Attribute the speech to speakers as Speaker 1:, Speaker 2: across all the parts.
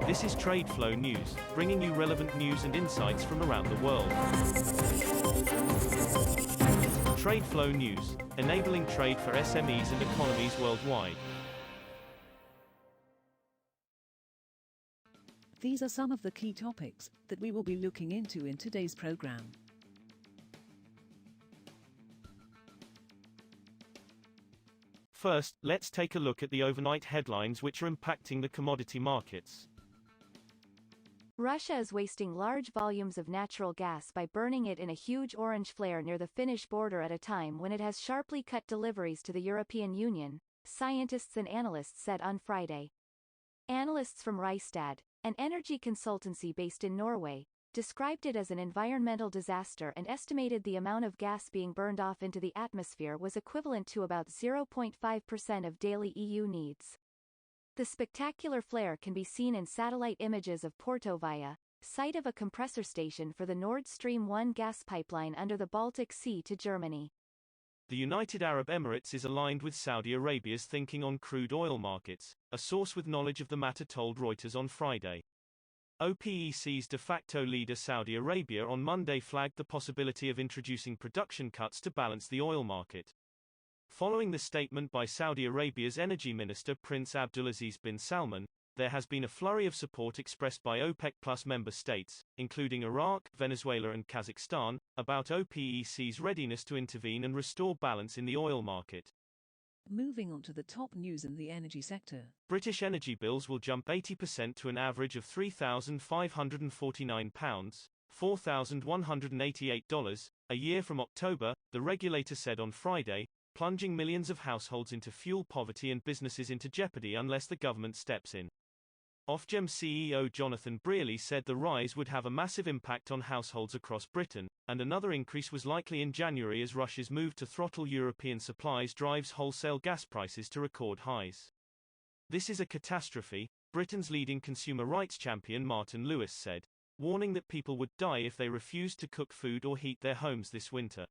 Speaker 1: This is TradeFlow News, bringing you relevant news and insights from around the world. TradeFlow News, enabling trade for SMEs and economies worldwide.
Speaker 2: These are some of the key topics that we will be looking into in today's program.
Speaker 1: First, let's take a look at the overnight headlines which are impacting the commodity markets.
Speaker 3: Russia is wasting large volumes of natural gas by burning it in a huge orange flare near the Finnish border at a time when it has sharply cut deliveries to the European Union, scientists and analysts said on Friday. Analysts from Rystad, an energy consultancy based in Norway, described it as an environmental disaster and estimated the amount of gas being burned off into the atmosphere was equivalent to about 0.5% of daily EU needs. The spectacular flare can be seen in satellite images of Portovaya, site of a compressor station for the Nord Stream 1 gas pipeline under the Baltic Sea to Germany.
Speaker 1: The United Arab Emirates is aligned with Saudi Arabia's thinking on crude oil markets, a source with knowledge of the matter told Reuters on Friday. OPEC's de facto leader Saudi Arabia on Monday flagged the possibility of introducing production cuts to balance the oil market. Following the statement by Saudi Arabia's energy minister Prince Abdulaziz bin Salman, there has been a flurry of support expressed by OPEC Plus member states, including Iraq, Venezuela and Kazakhstan, about OPEC's readiness to intervene and restore balance in the oil market.
Speaker 2: Moving on to the top news in the energy sector.
Speaker 1: British energy bills will jump 80% to an average of £3,549, $4,188, a year from October, the regulator said on Friday, plunging millions of households into fuel poverty and businesses into jeopardy unless the government steps in. Ofgem CEO Jonathan Brearley said the rise would have a massive impact on households across Britain, and another increase was likely in January as Russia's move to throttle European supplies drives wholesale gas prices to record highs. This is a catastrophe, Britain's leading consumer rights champion Martin Lewis said, warning that people would die if they refused to cook food or heat their homes this winter.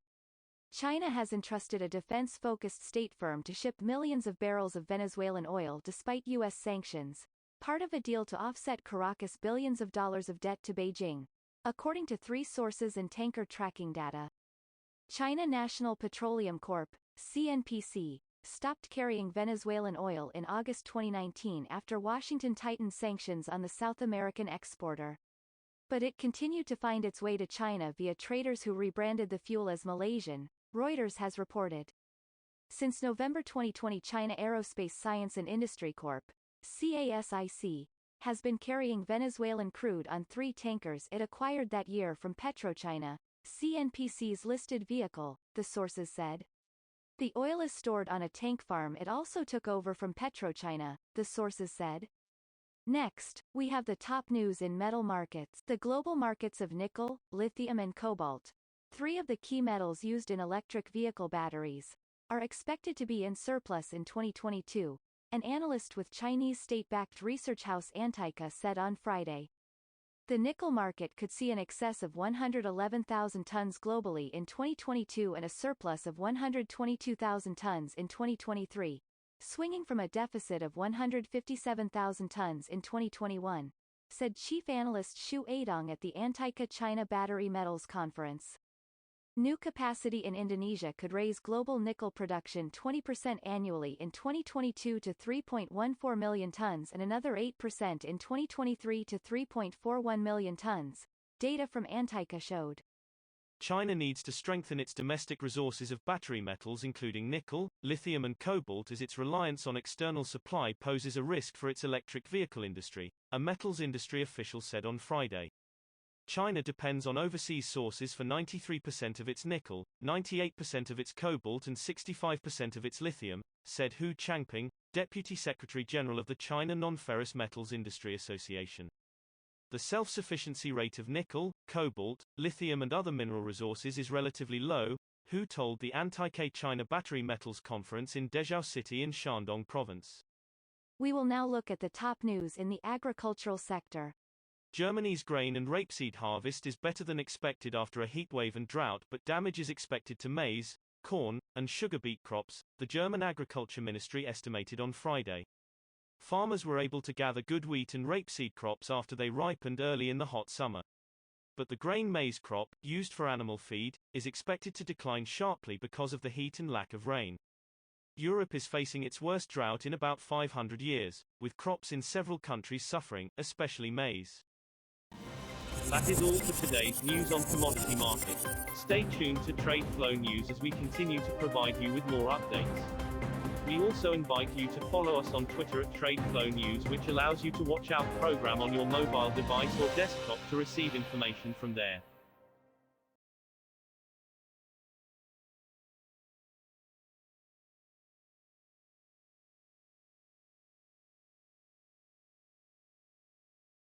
Speaker 3: China has entrusted a defense-focused state firm to ship millions of barrels of Venezuelan oil despite U.S. sanctions, part of a deal to offset Caracas' billions of dollars of debt to Beijing, according to three sources and tanker tracking data. China National Petroleum Corp., CNPC, stopped carrying Venezuelan oil in August 2019 after Washington tightened sanctions on the South American exporter. But it continued to find its way to China via traders who rebranded the fuel as Malaysian, Reuters has reported. Since November 2020, China Aerospace Science and Industry Corp., CASIC, has been carrying Venezuelan crude on 3 tankers it acquired that year from PetroChina, CNPC's listed vehicle, the sources said. The oil is stored on a tank farm it also took over from PetroChina, the sources said. Next, we have the top news in metal markets. The global markets of nickel, lithium and cobalt, 3 of the key metals used in electric vehicle batteries, are expected to be in surplus in 2022, an analyst with Chinese state-backed research house Antica said on Friday. The nickel market could see an excess of 111,000 tons globally in 2022 and a surplus of 122,000 tons in 2023, swinging from a deficit of 157,000 tons in 2021, said chief analyst Xu Eidong at the Antica China Battery Metals Conference. New capacity in Indonesia could raise global nickel production 20% annually in 2022 to 3.14 million tons and another 8% in 2023 to 3.41 million tons, data from Antica showed.
Speaker 1: China needs to strengthen its domestic resources of battery metals including nickel, lithium and cobalt as its reliance on external supply poses a risk for its electric vehicle industry, a metals industry official said on Friday. China depends on overseas sources for 93% of its nickel, 98% of its cobalt and 65% of its lithium, said Hu Changping, Deputy Secretary General of the China Non-Ferrous Metals Industry Association. The self-sufficiency rate of nickel, cobalt, lithium and other mineral resources is relatively low, Hu told the Antica China Battery Metals Conference in Dezhou City in Shandong Province.
Speaker 3: We will now look at the top news in the agricultural sector.
Speaker 1: Germany's grain and rapeseed harvest is better than expected after a heatwave and drought, but damage is expected to maize, corn, and sugar beet crops, the German Agriculture Ministry estimated on Friday. Farmers were able to gather good wheat and rapeseed crops after they ripened early in the hot summer. But the grain maize crop, used for animal feed, is expected to decline sharply because of the heat and lack of rain. Europe is facing its worst drought in about 500 years, with crops in several countries suffering, especially maize.
Speaker 4: That is all for today's news on commodity markets. Stay tuned to TradeFlow News as we continue to provide you with more updates. We also invite you to follow us on Twitter at TradeFlow News, which allows you to watch our program on your mobile device or desktop to receive information from there.